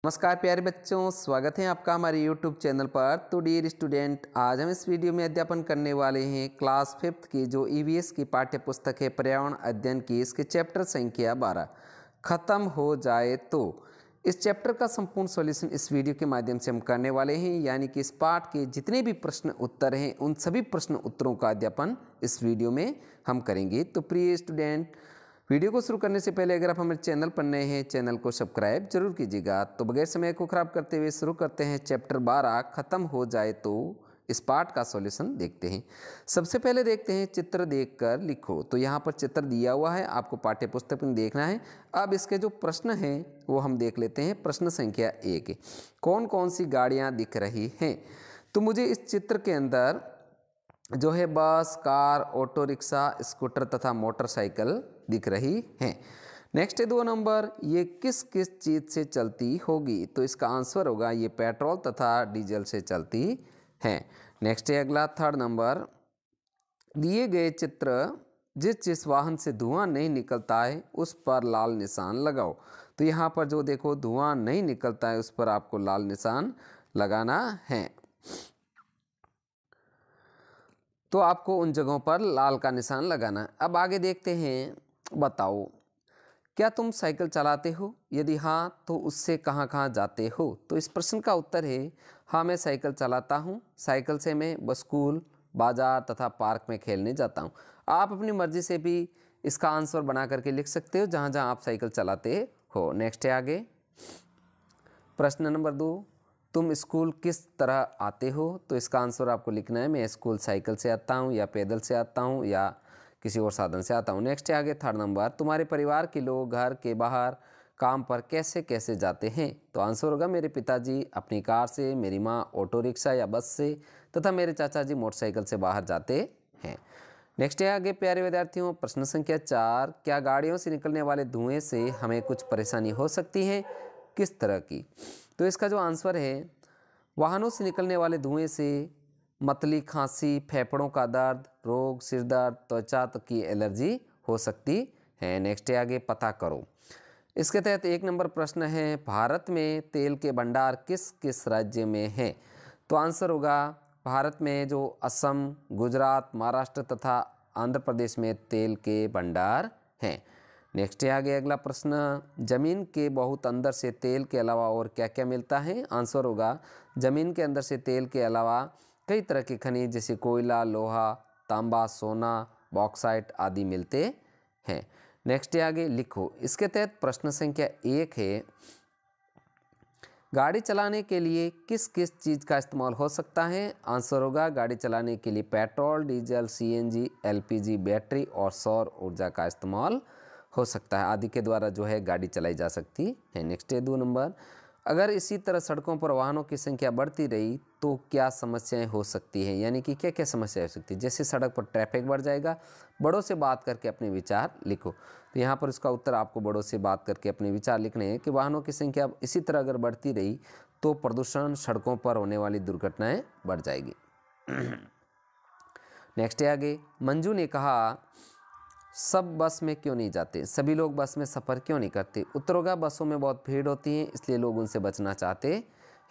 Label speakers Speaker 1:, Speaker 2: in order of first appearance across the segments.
Speaker 1: नमस्कार प्यारे बच्चों, स्वागत है आपका हमारे YouTube चैनल पर। तो डियर स्टूडेंट, आज हम इस वीडियो में अध्यापन करने वाले हैं क्लास 5th की जो EVS की पाठ्य पुस्तक है पर्यावरण अध्ययन की, इसके चैप्टर संख्या 12 खत्म हो जाए तो। इस चैप्टर का संपूर्ण सॉल्यूशन इस वीडियो के माध्यम से हम करने वाले हैं, यानी कि इस पाठ के जितने भी प्रश्न उत्तर हैं उन सभी प्रश्न उत्तरों का अध्यापन इस वीडियो में हम करेंगे। तो प्रिय स्टूडेंट, वीडियो को शुरू करने से पहले अगर आप हमारे चैनल पर नए हैं, चैनल को सब्सक्राइब जरूर कीजिएगा। तो बगैर समय को खराब करते हुए शुरू करते हैं चैप्टर 12 खत्म हो जाए तो। इस पाठ का सॉल्यूशन देखते हैं। सबसे पहले देखते हैं चित्र देखकर लिखो। तो यहाँ पर चित्र दिया हुआ है, आपको पाठ्य पुस्तक में देखना है। अब इसके जो प्रश्न हैं वो हम देख लेते हैं। प्रश्न संख्या 1, कौन कौन सी गाड़ियाँ दिख रही हैं? तो मुझे इस चित्र के अंदर जो है बस, कार, ऑटो रिक्शा, स्कूटर तथा मोटरसाइकिल दिख रही हैं। नेक्स्ट है 2 नंबर, ये किस किस चीज़ से चलती होगी? तो इसका आंसर होगा ये पेट्रोल तथा डीजल से चलती हैं। नेक्स्ट है अगला 3rd नंबर, दिए गए चित्र जिस जिस वाहन से धुआं नहीं निकलता है उस पर लाल निशान लगाओ। तो यहाँ पर जो देखो धुआं नहीं निकलता है उस पर आपको लाल निशान लगाना है। तो आपको उन जगहों पर लाल का निशान लगाना है। अब आगे देखते हैं, बताओ क्या तुम साइकिल चलाते हो? यदि हाँ तो उससे कहाँ कहाँ जाते हो? तो इस प्रश्न का उत्तर है हाँ, मैं साइकिल चलाता हूँ। साइकिल से मैं बस स्कूल, बाजार तथा पार्क में खेलने जाता हूँ। आप अपनी मर्जी से भी इसका आंसर बना करके लिख सकते हो जहाँ जहाँ आप साइकिल चलाते हो। नेक्स्ट है आगे प्रश्न नंबर 2, तुम स्कूल किस तरह आते हो? तो इसका आंसर आपको लिखना है मैं स्कूल साइकिल से आता हूँ या पैदल से आता हूँ या किसी और साधन से आता हूँ। नेक्स्ट है आगे 3rd नंबर, तुम्हारे परिवार के लोग घर के बाहर काम पर कैसे कैसे जाते हैं? तो आंसर होगा मेरे पिताजी अपनी कार से, मेरी माँ ऑटो रिक्शा या बस से तथा मेरे चाचा जी मोटरसाइकिल से बाहर जाते हैं। नेक्स्ट है आगे प्यारे विद्यार्थियों प्रश्न संख्या 4, क्या गाड़ियों से निकलने वाले धुएं से हमें कुछ परेशानी हो सकती है? किस तरह की? तो इसका जो आंसर है वाहनों से निकलने वाले धुएं से मतली, खांसी, फेफड़ों का दर्द, रोग, सिर दर्द, त्वचा की एलर्जी हो सकती है। नेक्स्ट है आगे पता करो। इसके तहत 1 नंबर प्रश्न है भारत में तेल के भंडार किस किस राज्य में हैं? तो आंसर होगा भारत में जो असम, गुजरात, महाराष्ट्र तथा आंध्र प्रदेश में तेल के भंडार हैं। नेक्स्ट है आगे अगला प्रश्न, जमीन के बहुत अंदर से तेल के अलावा और क्या क्या मिलता है? आंसर होगा जमीन के अंदर से तेल के अलावा कई तरह के खनिज जैसे कोयला, लोहा, तांबा, सोना, बॉक्साइट आदि मिलते हैं। नेक्स्ट है आगे लिखो। इसके तहत प्रश्न संख्या 1 है गाड़ी चलाने के लिए किस किस चीज़ का इस्तेमाल हो सकता है? आंसर होगा गाड़ी चलाने के लिए petrol, diesel, CNG, LPG, battery और सौर ऊर्जा का इस्तेमाल हो सकता है। आदि के द्वारा जो है गाड़ी चलाई जा सकती है। नेक्स्ट है 2 नंबर, अगर इसी तरह सड़कों पर वाहनों की संख्या बढ़ती रही तो क्या समस्याएं हो सकती हैं? यानी कि क्या क्या समस्याएं हो सकती है? जैसे सड़क पर ट्रैफिक बढ़ जाएगा। बड़ों से बात करके अपने विचार लिखो। तो यहाँ पर इसका उत्तर आपको बड़ों से बात करके अपने विचार लिखने हैं कि वाहनों की संख्या इसी तरह अगर बढ़ती रही तो प्रदूषण, सड़कों पर होने वाली दुर्घटनाएं बढ़ जाएगी। नेक्स्ट है आगे, मंजू ने कहा सब बस में क्यों नहीं जाते? सभी लोग बस में सफ़र क्यों नहीं करते? उत्तर होगा बसों में बहुत भीड़ होती है इसलिए लोग उनसे बचना चाहते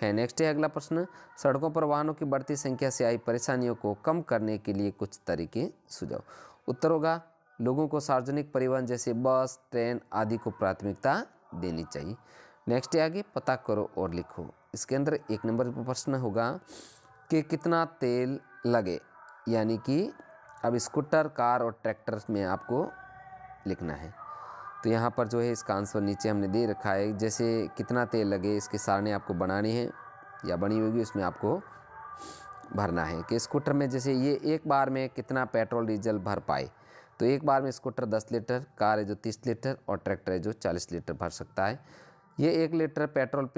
Speaker 1: हैं। नेक्स्ट है अगला प्रश्न, सड़कों पर वाहनों की बढ़ती संख्या से आई परेशानियों को कम करने के लिए कुछ तरीके सुझाओ। उत्तर होगा लोगों को सार्वजनिक परिवहन जैसे बस, ट्रेन आदि को प्राथमिकता देनी चाहिए। नेक्स्ट है आगे पता करो और लिखो। इसके अंदर 1 नंबर पर प्रश्न होगा कि कितना तेल लगे, यानी कि अब स्कूटर, कार और ट्रैक्टर में आपको लिखना है। तो यहाँ पर जो है इसका आंसर नीचे हमने दे रखा है, जैसे कितना तेल लगे इसकी सारणी आपको बनानी है या बनी होगी, उसमें आपको भरना है कि स्कूटर में जैसे ये एक बार में कितना पेट्रोल डीजल भर पाए। तो एक बार में स्कूटर 10 लीटर, कार है जो 30 लीटर और ट्रैक्टर है जो 40 लीटर भर सकता है। ये 1 लीटर पेट्रोल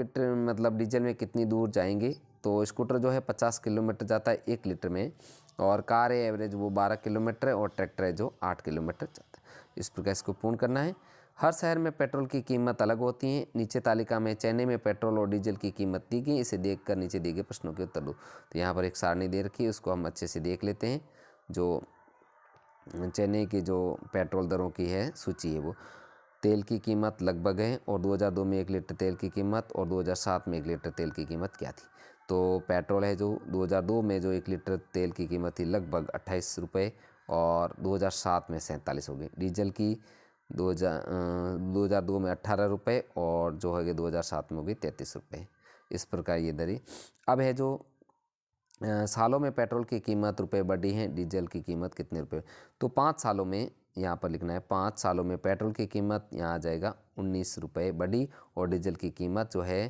Speaker 1: मतलब डीजल में कितनी दूर जाएंगे? तो स्कूटर जो है 50 किलोमीटर जाता है 1 लीटर में, और कार है एवरेज वो 12 किलोमीटर है, और ट्रैक्टर है जो 8 किलोमीटर जाता है। इस प्रकार इसको पूर्ण करना है। हर शहर में पेट्रोल की कीमत अलग होती है। नीचे तालिका में चेन्नई में पेट्रोल और डीजल की कीमत दी गई। इसे देखकर नीचे दिए गए प्रश्नों के उत्तर दो। तो यहाँ पर एक सारणी दे रखी है, उसको हम अच्छे से देख लेते हैं। जो चेन्नई की जो पेट्रोल दरों की है सूची है वो तेल की कीमत लगभग है, और 2002 में 1 लीटर तेल की कीमत और 2007 में 1 लीटर तेल की कीमत क्या थी। तो पेट्रोल है जो 2002 में जो 1 लीटर तेल की कीमत थी लगभग 28 रुपये और 2007 में 47 हो गई। डीजल की 2002 में 18 रुपये और जो है 2007 में हो गई 33 रुपये। इस प्रकार ये दरी। अब है जो सालों में पेट्रोल की कीमत रुपए बढ़ी है, डीजल की कीमत कितने रुपए। तो 5 सालों में यहाँ पर लिखना है, 5 सालों में पेट्रोल की कीमत यहाँ आ जाएगा 19 रुपये बढ़ी और डीजल की कीमत जो है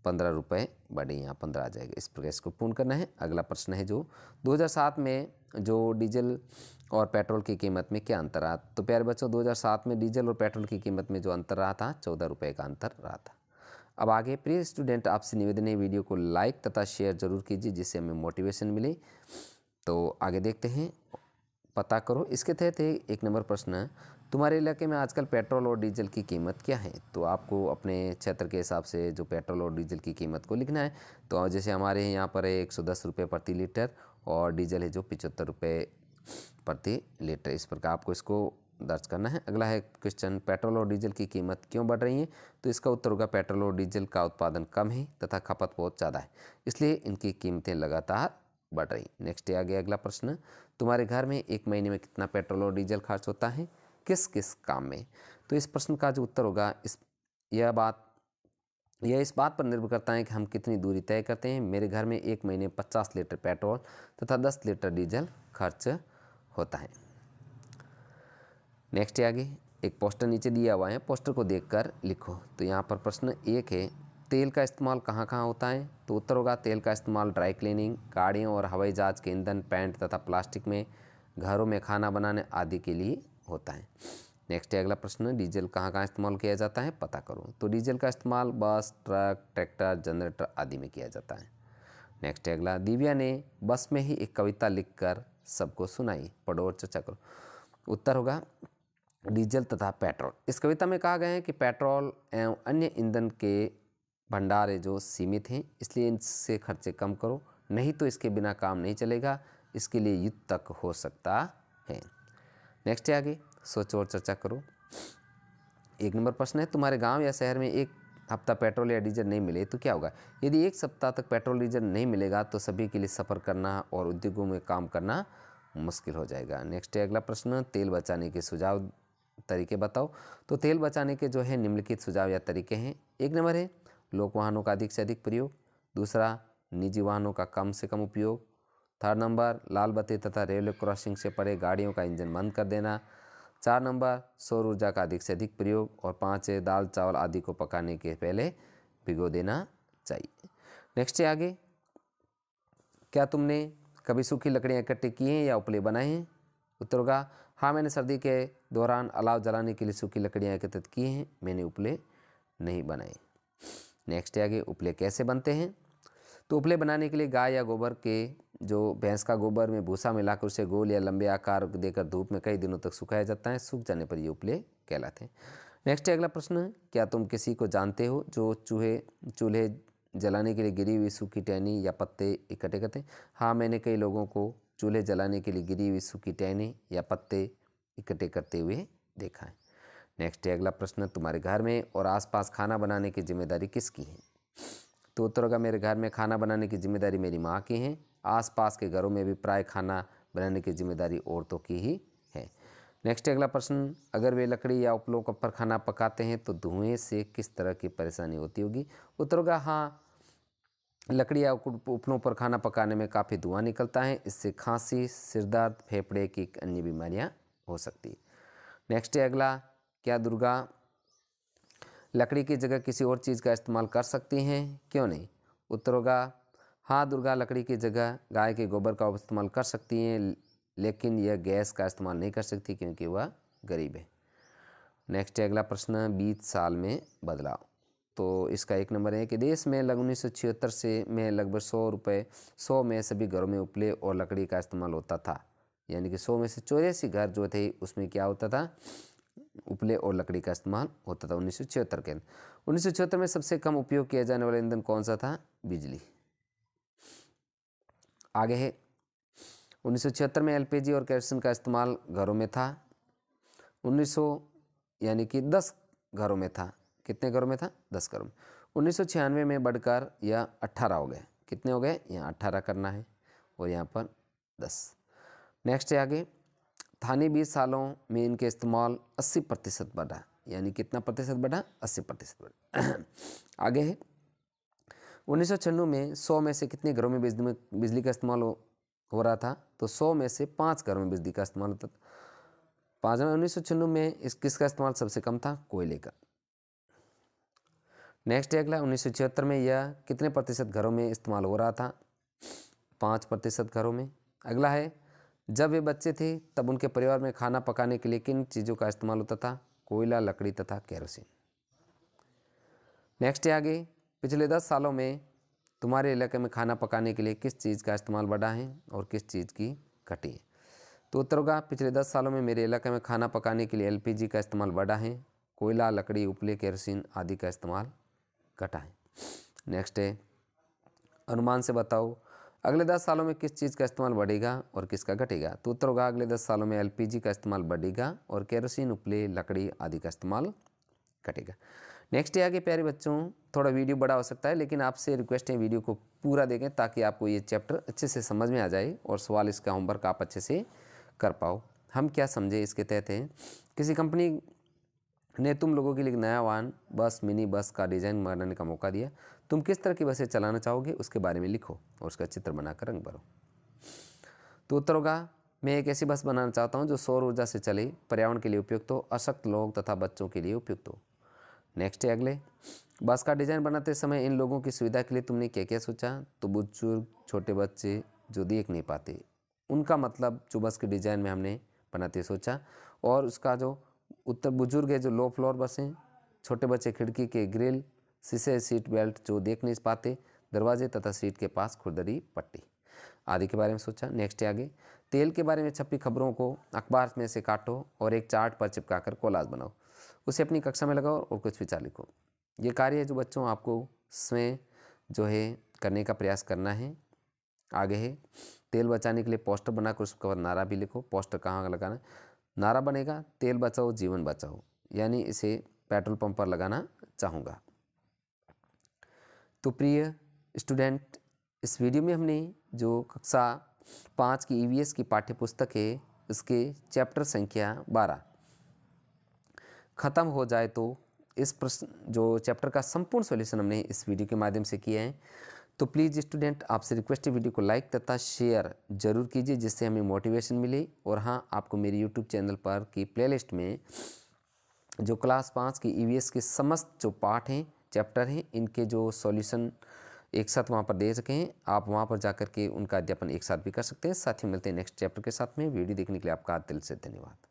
Speaker 1: 15 रुपये बढ़ी, यहाँ 15 आ जाएगा। इस प्रकार इसको पूर्ण करना है। अगला प्रश्न है जो 2007 में जो डीजल और पेट्रोल की कीमत में क्या अंतर रहा। तो प्यारे बच्चों 2007 में डीजल और पेट्रोल की कीमत में जो अंतर रहा था 14 रुपये का अंतर रहा था। अब आगे प्रिय स्टूडेंट, आपसे निवेदन है वीडियो को लाइक तथा शेयर जरूर कीजिए जिससे हमें मोटिवेशन मिले। तो आगे देखते हैं, पता करो। इसके तहत एक नंबर प्रश्न है, तुम्हारे इलाके में आजकल पेट्रोल और डीजल की कीमत क्या है। तो आपको अपने क्षेत्र के हिसाब से जो पेट्रोल और डीजल की कीमत को लिखना है। तो जैसे हमारे यहाँ पर है 110 रुपये प्रति लीटर और डीजल है जो 75 रुपये प्रति लीटर। इस प्रकार आपको इसको दर्ज करना है। अगला है क्वेश्चन, पेट्रोल और डीजल की कीमत क्यों बढ़ रही है। तो इसका उत्तर होगा पेट्रोल और डीजल का उत्पादन कम है तथा खपत बहुत ज़्यादा है, इसलिए इनकी कीमतें लगातार बढ़ रही। नेक्स्ट आ गया अगला प्रश्न, तुम्हारे घर में एक महीने में कितना पेट्रोल और डीजल खर्च होता है, किस किस काम में। तो इस प्रश्न का जो उत्तर होगा यह इस बात पर निर्भर करता है कि हम कितनी दूरी तय करते हैं। मेरे घर में एक महीने 50 लीटर पेट्रोल तथा 10 लीटर डीजल खर्च होता है। नेक्स्ट आगे एक पोस्टर नीचे दिया हुआ है, पोस्टर को देखकर लिखो। तो यहाँ पर प्रश्न 1 है, तेल का इस्तेमाल कहाँ कहाँ होता है। तो उत्तर होगा तेल का इस्तेमाल ड्राई क्लीनिंग, गाड़ियों और हवाई जहाज के ईंधन, पेंट तथा प्लास्टिक में, घरों में खाना बनाने आदि के लिए होता है। नेक्स्ट है अगला प्रश्न, डीजल कहाँ कहाँ इस्तेमाल किया जाता है, पता करो। तो डीजल का इस्तेमाल बस, ट्रक, ट्रैक्टर, जनरेटर आदि में किया जाता है। नेक्स्ट है अगला, दिव्या ने बस में ही एक कविता लिखकर सबको सुनाई, पढ़ो और चर्चा करो। उत्तर होगा डीजल तथा पेट्रोल। इस कविता में कहा गया है कि पेट्रोल एवं अन्य ईंधन के भंडार जो सीमित हैं, इसलिए इनसे खर्चे कम करो, नहीं तो इसके बिना काम नहीं चलेगा, इसके लिए युद्ध तक हो सकता है। नेक्स्ट है आगे, सोचो और चर्चा करो। 1 नंबर प्रश्न है, तुम्हारे गांव या शहर में एक हफ्ता पेट्रोल या डीजल नहीं मिले तो क्या होगा। यदि 1 सप्ताह तक पेट्रोल डीजल नहीं मिलेगा तो सभी के लिए सफ़र करना और उद्योगों में काम करना मुश्किल हो जाएगा। नेक्स्ट है अगला प्रश्न, तेल बचाने के सुझाव तरीके बताओ। तो तेल बचाने के जो है निम्नलिखित सुझाव या तरीके हैं। 1 नंबर है लोक वाहनों का अधिक से अधिक प्रयोग। दूसरा, निजी वाहनों का कम से कम उपयोग। 3rd नंबर, लाल बत्ती तथा रेलवे क्रॉसिंग से परे गाड़ियों का इंजन बंद कर देना। 4 नंबर, सौर ऊर्जा का अधिक से अधिक प्रयोग। और 5 है दाल चावल आदि को पकाने के पहले भिगो देना चाहिए। नेक्स्ट है आगे, क्या तुमने कभी सूखी लकड़ियाँ इकट्ठी की हैं या उपले बनाए हैं। उत्तर होगा हाँ, मैंने सर्दी के दौरान अलाव जलाने के लिए सूखी लकड़ियाँ एकत्रित की हैं, मैंने उपले नहीं बनाए। नेक्स्ट है आगे, उपले कैसे बनते हैं। तो उपले बनाने के लिए गाय या गोबर के जो भैंस का गोबर में भूसा मिलाकर उसे गोल या लंबे आकार देकर धूप में कई दिनों तक सुखाया जाता है, सूख जाने पर ये उपले कहलाते हैं। नेक्स्ट है अगला प्रश्न, क्या तुम किसी को जानते हो जो चूल्हे जलाने के लिए गिरी हुई सूखी टहनी या पत्ते इकट्ठे करते हैं। हाँ, मैंने कई लोगों को चूल्हे जलाने के लिए गिरी हुई सूखी टहनी या पत्ते इकट्ठे करते हुए देखा है। नेक्स्ट है अगला प्रश्न, तुम्हारे घर में और आसपास खाना बनाने की जिम्मेदारी किसकी है। तो उत्तर होगा मेरे घर में खाना बनाने की जिम्मेदारी मेरी माँ की है। आसपास के घरों में भी प्राय खाना बनाने की जिम्मेदारी औरतों की ही है। नेक्स्ट है अगला प्रश्न, अगर वे लकड़ी या उपलों पर खाना पकाते हैं तो धुएं से किस तरह की परेशानी होती होगी। उत्तर होगा हाँ, लकड़ी या उपलों पर खाना पकाने में काफ़ी धुआं निकलता है, इससे खांसी, सिरदर्द, फेफड़े की अन्य बीमारियां हो सकती है। नेक्स्ट है अगला, क्या दुर्गा लकड़ी की जगह किसी और चीज़ का इस्तेमाल कर सकती हैं, क्यों नहीं। उत्तर होगा हाँ, दुर्गा लकड़ी की जगह गाय के गोबर का इस्तेमाल कर सकती हैं, लेकिन यह गैस का इस्तेमाल नहीं कर सकती क्योंकि वह गरीब है। नेक्स्ट है अगला प्रश्न, 20 साल में बदलाव। तो इसका 1 नंबर है कि देश में 1976 से में लगभग 100 में सभी घरों में उपले और लकड़ी का इस्तेमाल होता था, यानी कि 100 में से 84 घर जो थे उसमें क्या होता था, उपले और लकड़ी का इस्तेमाल होता था 1976 के अंदर। 1976 में सबसे कम उपयोग किया जाने वाला ईंधन कौन सा था, बिजली। आगे है 1976 में एलपीजी और केरोसिन का इस्तेमाल घरों में था। 1900 यानी कि 10 घरों में था। कितने घरों में था? 10 घरों में। 1996 में बढ़कर यह 18 हो गए। कितने हो गए? यहाँ 18 करना है और यहाँ पर 10। नेक्स्ट है आगे, थाने 20 सालों में इनके इस्तेमाल 80% बढ़ा। यानी कितना प्रतिशत बढ़ा? 80% बढ़ा। आगे है 1996 में 100 में से कितने घरों में बिजली का इस्तेमाल हो रहा था? तो 100 में से 5 घरों में बिजली का इस्तेमाल होता था। 5 में 1996 में किसका इस्तेमाल सबसे कम था? कोयले का। नेक्स्ट है अगला 1976 में यह कितने प्रतिशत घरों में इस्तेमाल हो रहा था? 5% घरों में। अगला है जब वे बच्चे थे तब उनके परिवार में खाना पकाने के लिए किन चीज़ों का इस्तेमाल होता था? कोयला, लकड़ी तथा केरोसिन। नेक्स्ट है आगे, पिछले 10 सालों में तुम्हारे इलाके में खाना पकाने के लिए किस चीज़ का इस्तेमाल बढ़ा है और किस चीज़ की घटी है? तो उत्तर होगा पिछले 10 सालों में मेरे इलाके में खाना पकाने के लिए एलपीजी का इस्तेमाल बढ़ा है, कोयला, लकड़ी, उपले, केरोसिन आदि का इस्तेमाल घटा है। नेक्स्ट है अनुमान से बताओ अगले 10 सालों में किस चीज़ का इस्तेमाल बढ़ेगा और किसका घटेगा? तो उत्तर होगा अगले 10 सालों में एलपीजी का इस्तेमाल बढ़ेगा और केरोसिन, उपले, लकड़ी आदि का इस्तेमाल घटेगा। नेक्स्ट है आगे प्यारे बच्चों, थोड़ा वीडियो बड़ा हो सकता है लेकिन आपसे रिक्वेस्ट है वीडियो को पूरा देखें ताकि आपको ये चैप्टर अच्छे से समझ में आ जाए और सवाल इसका होमवर्क आप अच्छे से कर पाओ। हम क्या समझे इसके तहत हैं, किसी कंपनी ने तुम लोगों के लिए नया वाहन, बस, मिनी बस का डिज़ाइन बनाने का मौका दिया। तुम किस तरह की बसें चलाना चाहोगे उसके बारे में लिखो और उसका चित्र बनाकर रंग भरो। तो उत्तर होगा मैं एक ऐसी बस बनाना चाहता हूँ जो सौर ऊर्जा से चले, पर्यावरण के लिए उपयुक्त हो, अशक्त लोग तथा बच्चों के लिए उपयुक्त हो। नेक्स्ट है अगले, बस का डिज़ाइन बनाते समय इन लोगों की सुविधा के लिए तुमने क्या क्या सोचा? तो बुजुर्ग, छोटे बच्चे जो देख नहीं पाते उनका मतलब जो बस के डिज़ाइन में हमने बनाते सोचा। और उसका जो उत्तर बुजुर्ग है जो लो फ्लोर बसें, छोटे बच्चे खिड़की के ग्रिल, शीशे, सीट बेल्ट जो देख नहीं पाते, दरवाजे तथा सीट के पास खुरदरी पट्टी आदि के बारे में सोचा। नेक्स्ट है आगे, तेल के बारे में छपी खबरों को अखबार में से काटो और एक चार्ट पर चिपकाकर कोलाज बनाओ, उसे अपनी कक्षा में लगाओ और कुछ विचार लिखो। ये कार्य है जो बच्चों आपको स्वयं जो है करने का प्रयास करना है। आगे है तेल बचाने के लिए पोस्टर बनाकर उस पर नारा भी लिखो। पोस्टर कहाँ लगाना? नारा बनेगा तेल बचाओ जीवन बचाओ, यानी इसे पेट्रोल पंप पर लगाना चाहूँगा। तो प्रिय स्टूडेंट, इस वीडियो में हमने जो कक्षा 5 की ईवीएस की पाठ्य पुस्तक है उसके चैप्टर संख्या 12 ख़त्म हो जाए तो इस प्रश्न जो चैप्टर का संपूर्ण सॉल्यूशन हमने इस वीडियो के माध्यम से किया है। तो प्लीज़ स्टूडेंट आपसे रिक्वेस्ट है वीडियो को लाइक तथा शेयर जरूर कीजिए जिससे हमें मोटिवेशन मिले। और हाँ, आपको मेरे यूट्यूब चैनल पर की प्लेलिस्ट में जो क्लास 5 की ईवीएस के समस्त जो पाठ हैं, चैप्टर हैं, इनके जो सॉल्यूशन एक साथ वहाँ पर दे सके हैं। आप वहाँ पर जाकर के उनका अध्ययन एक साथ भी कर सकते हैं। साथ ही मिलते हैं नेक्स्ट चैप्टर के साथ में। वीडियो देखने के लिए आपका दिल से धन्यवाद।